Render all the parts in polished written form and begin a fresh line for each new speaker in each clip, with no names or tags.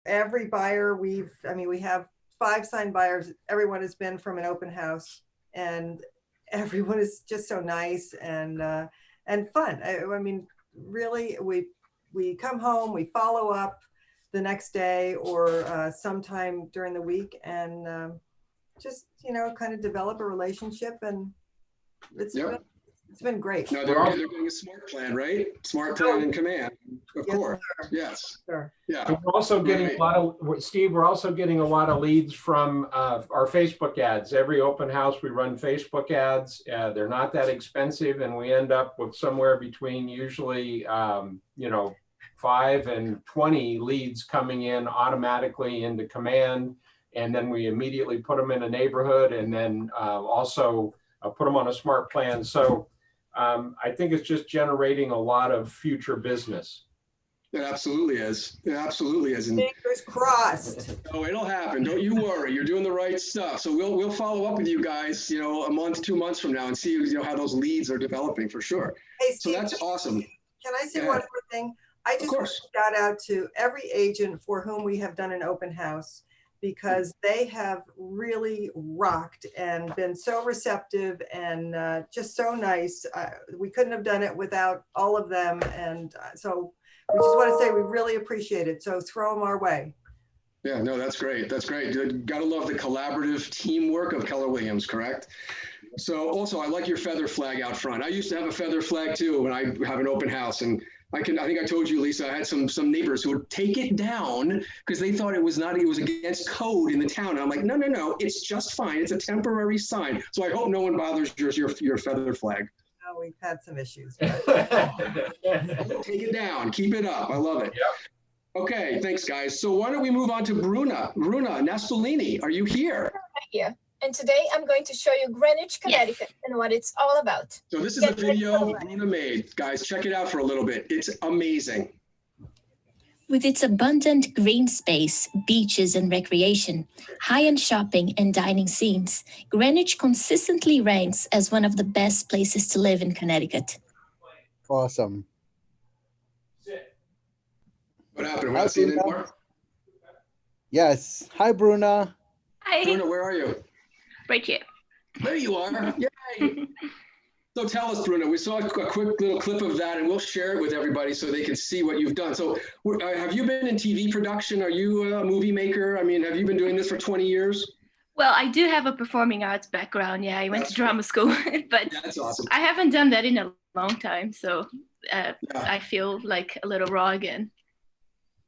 every buyer we have 5 signed buyers. Everyone has been from an open house, and everyone is just so nice and fun. I mean, really, we come home, we follow up the next day or sometime during the week, and just kind of develop a relationship, and it's
Yep.
been, it's been great.
No, they're doing a smart plan, right? Smart plan in command, of
Yes,
course.
sir.
Yes.
Sure.
Yeah.
And we're also getting
Right.
a lot of, Steve, we're also getting a lot of leads from our Facebook ads. Every open house, we run Facebook ads. They're not that expensive, and we end up with somewhere between usually, 5 and 20 leads coming in automatically into command. And then we immediately put them in a neighborhood, and then also put them on a smart plan. So I think it's just generating a lot of future business.
It absolutely is. It absolutely is. And
Fingers crossed.
oh, it'll happen. Don't you worry. You're doing the right stuff. So we'll follow up with you guys, a month, 2 months from now, and see how those leads are developing for sure.
Hey,
So
Steve,
that's awesome.
can I say
Yeah.
one more thing? I
Of
just want
course.
to shout out to every agent for whom we have done an open house, because they have really rocked and been so receptive and just so nice. We couldn't have done it without all of them. And so we just want to say we really appreciate it. So throw them our way.
Yeah, no, that's great. That's great. Gotta love the collaborative teamwork of Keller Williams, correct? So also, I like your feather flag out front. I used to have a feather flag too when I have an open house, and I think I told you, Lisa, I had some neighbors who would take it down because they thought it was against code in the town. And I'm like, no, it's just fine. It's a temporary sign. So I hope no one bothers your feather flag.
Oh, we've had some issues.
Take it down. Keep it up. I love it.
Yep.
Okay, thanks, guys. So why don't we move on to Bruna? Bruna Nastolini, are you here?
Here. And today I'm going to show you Greenwich, Connecticut, and what it's all about.
So this is a video Bruna made. Guys, check it out for a little bit. It's amazing.
With its abundant green space, beaches and recreation, high-end shopping and dining scenes, Greenwich consistently ranks as one of the best places to live in Connecticut.
Awesome.
What happened? We're not seeing it anymore?
Yes. Hi, Bruna.
Hi,
Bruna, where are you?
right here.
There you are. Yay. So tell us, Bruna, we saw a quick little clip of that, and we'll share it with everybody so they can see what you've done. So have you been in TV production? Are you a movie maker? I mean, have you been doing this for 20 years?
Well, I do have a performing arts background. Yeah, I went to drama school, but
That's awesome.
I haven't done that in a long time. So I feel like a little raw again.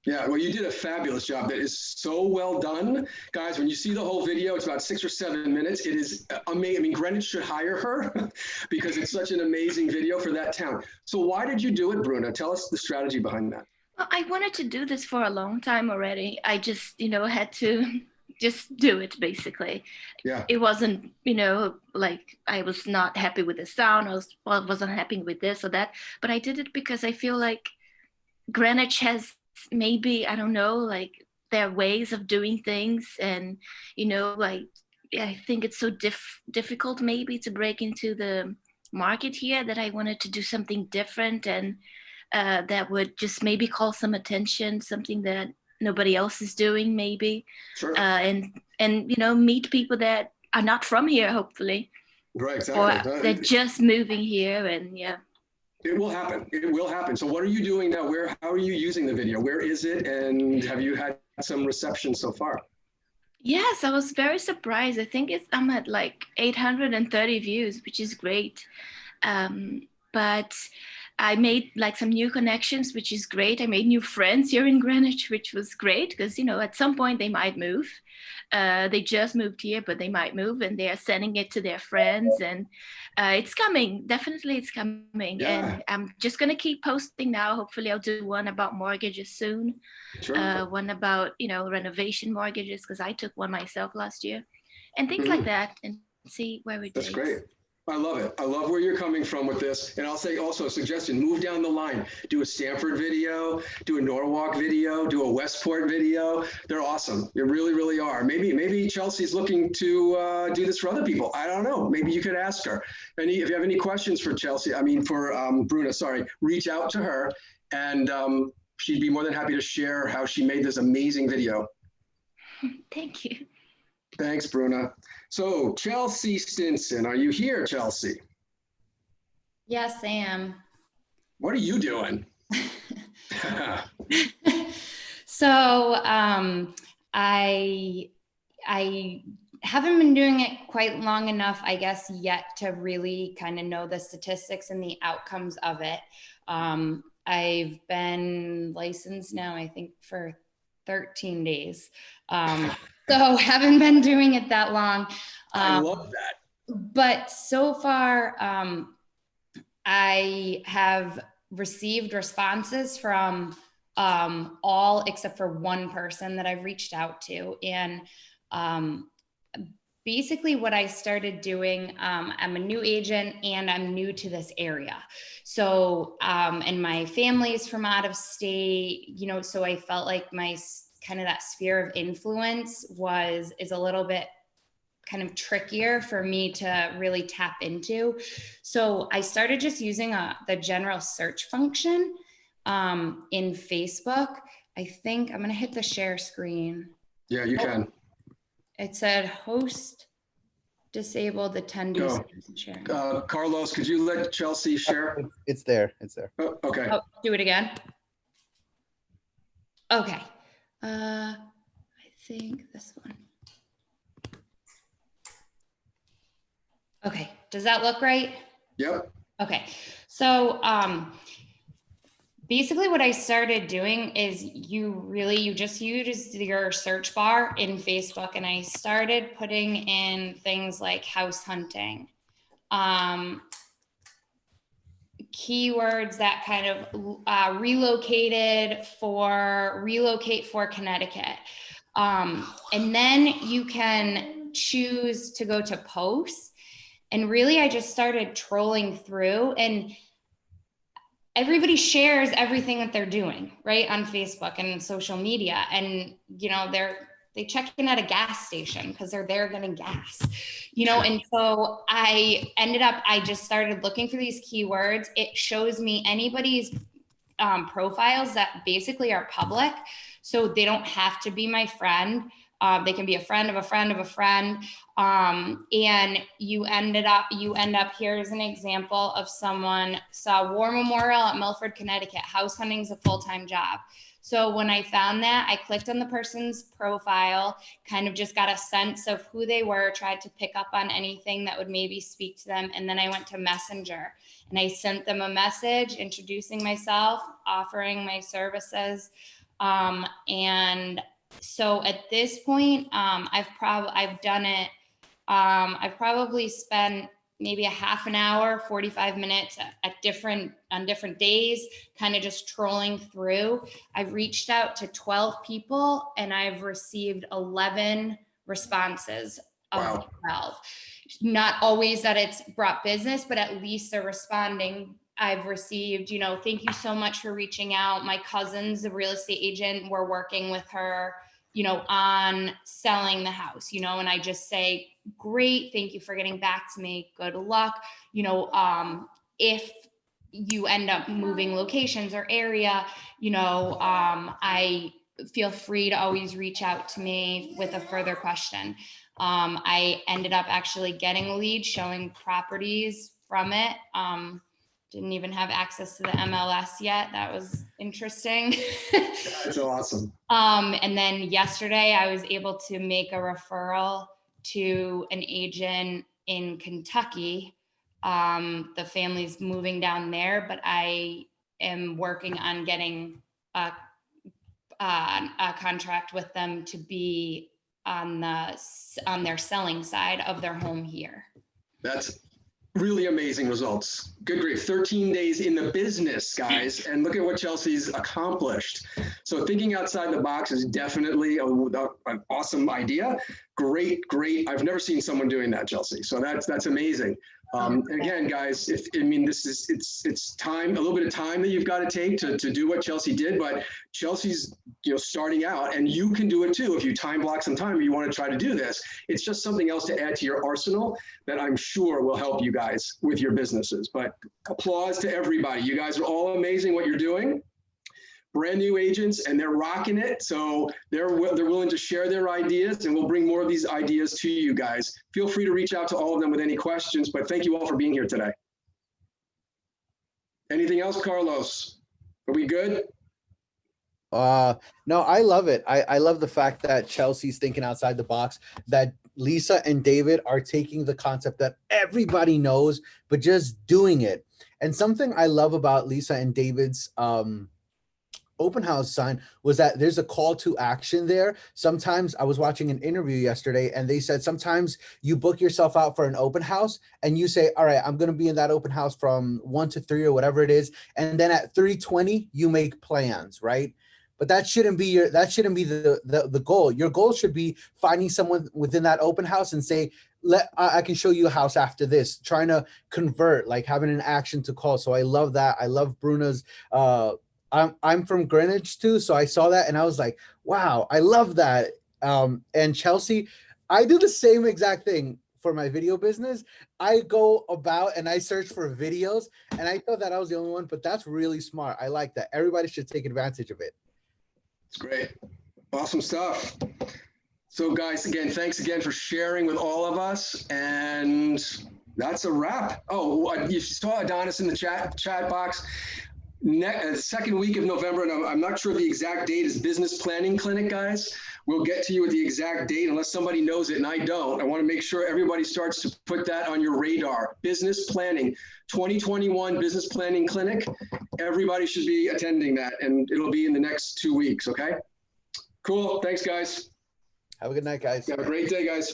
Yeah, well, you did a fabulous job. That is so well done. Guys, when you see the whole video, it's about 6 or 7 minutes. It is amazing. I mean, Greenwich should hire her because it's such an amazing video for that town. So why did you do it, Bruna? Tell us the strategy behind that.
Well, I wanted to do this for a long time already. I just, had to just do it, basically.
Yeah.
It wasn't, like I was not happy with the sound. I wasn't happy with this or that. But I did it because I feel like Greenwich has maybe, I don't know, like their ways of doing things. And, like, I think it's so difficult maybe to break into the market here that I wanted to do something different and that would just maybe call some attention, something that nobody else is doing maybe.
Sure.
And meet people that are not from here, hopefully.
Right,
Or
exactly.
they're just moving here, and yeah.
It will happen. It will happen. So what are you doing now? How are you using the video? Where is it? And have you had some reception so far?
Yes, I was very surprised. I think I'm at like 830 views, which is great. But I made like some new connections, which is great. I made new friends here in Greenwich, which was great because, at some point they might move. They just moved here, but they might move, and they are sending it to their friends. And it's coming. Definitely it's coming.
Yeah.
And I'm just going to keep posting now. Hopefully I'll do one about mortgages soon.
Sure.
One about, renovation mortgages, because I took one myself last year. And things like that, and see where it
That's
takes.
great. I love it. I love where you're coming from with this. And I'll say also a suggestion, move down the line, do a Stamford video, do a Norwalk video, do a Westport video. They're awesome. They really, really are. Maybe Chelsea's looking to do this for other people. I don't know. Maybe you could ask her. If you have any questions for Bruna, sorry, reach out to her and she'd be more than happy to share how she made this amazing video.
Thank you.
Thanks, Bruna. So Chelsea Stinson, are you here, Chelsea?
Yes, I am.
What are you doing?
So I haven't been doing it quite long enough, I guess, yet to really kind of know the statistics and the outcomes of it. I've been licensed now, I think, for 13 days. So haven't been doing it that long.
I love that.
But so far, I have received responses from all except for one person that I've reached out to. And basically what I started doing, I'm a new agent and I'm new to this area. So, and my family's from out of state, you know, so I felt like my kind of that sphere of influence is a little bit kind of trickier for me to really tap into. So I started just using the general search function in Facebook. I think I'm going to hit the share screen.
Yeah, you can.
It said host disabled attendees sharing.
Carlos, could you let Chelsea share?
It's there. It's there.
Oh, okay.
Oh, do it again. Okay. I think this one. Okay. Does that look right?
Yep.
Okay. So basically what I started doing is you just use your search bar in Facebook, and I started putting in things like house hunting, keywords that kind of relocate for Connecticut. And then you can choose to go to posts. And really, I just started trolling through, and everybody shares everything that they're doing, right, on Facebook and social media. And, you know, they check in at a gas station because they're there getting gas, you know? And so I just started looking for these keywords. It shows me anybody's profiles that basically are public. So they don't have to be my friend. They can be a friend of a friend of a friend. And you end up, here's an example of someone saw War Memorial at Milford, Connecticut. House hunting is a full-time job. So when I found that, I clicked on the person's profile, kind of just got a sense of who they were, tried to pick up on anything that would maybe speak to them. And then I went to Messenger and I sent them a message introducing myself, offering my services. And so at this point, I've probably spent maybe a half an hour, 45 minutes on different days, kind of just trolling through. I've reached out to 12 people and I've received 11 responses of 12. Not always that it's brought business, but at least they're responding. I've received, you know, thank you so much for reaching out. My cousin's a real estate agent. We're working with her, you know, on selling the house, you know, and I just say, great, thank you for getting back to me. Good luck. You know, if you end up moving locations or area, you know, I feel free to always reach out to me with a further question. I ended up actually getting a lead showing properties from it. Didn't even have access to the MLS yet. That was interesting.
That's awesome.
And then yesterday I was able to make a referral to an agent in Kentucky. The family's moving down there, but I am working on getting a contract with them to be on their selling side of their home here.
That's really amazing results. Good grief, 13 days in the business, guys, and look at what Chelsea's accomplished. So thinking outside the box is definitely an awesome idea. Great. I've never seen someone doing that, Chelsea. So that's amazing. Again, guys, it's time, a little bit of time that you've got to take to do what Chelsea did, but Chelsea's, you know, starting out, and you can do it too. If you time block some time, you want to try to do this. It's just something else to add to your arsenal that I'm sure will help you guys with your businesses. But applause to everybody. You guys are all amazing what you're doing. brand new agents and they're rocking it. So they're willing to share their ideas, and we'll bring more of these ideas to you guys. Feel free to reach out to all of them with any questions, but thank you all for being here today. Anything else, Carlos? Are we good?
No, I love it. I love the fact that Chelsea's thinking outside the box, that Lisa and David are taking the concept that everybody knows, but just doing it. And something I love about Lisa and David's open house sign was that there's a call to action there. Sometimes I was watching an interview yesterday and they said sometimes you book yourself out for an open house and you say, all right, I'm going to be in that open house from 1 to 3 or whatever it is. And then at 3:20, you make plans, right? But that shouldn't be the goal. Your goal should be finding someone within that open house and say, I can show you a house after this, trying to convert, like having an action to call. So I love that. I love Bruna's, I'm from Greenwich too. So I saw that and I was like, wow, I love that. And Chelsea, I do the same exact thing for my video business. I go about and I search for videos, and I thought that I was the only one, but that's really smart. I like that. Everybody should take advantage of it.
It's great. Awesome stuff. So guys, again, thanks again for sharing with all of us. And that's a wrap. Oh, you saw Adonis in the chat box. Second week of November, and I'm not sure the exact date, is Business Planning Clinic, guys. We'll get to you with the exact date unless somebody knows it, and I don't. I want to make sure everybody starts to put that on your radar. Business Planning, 2021 Business Planning Clinic. Everybody should be attending that, and it'll be in the next 2 weeks, okay? Cool. Thanks, guys.
Have a good night, guys.
Have a great day, guys.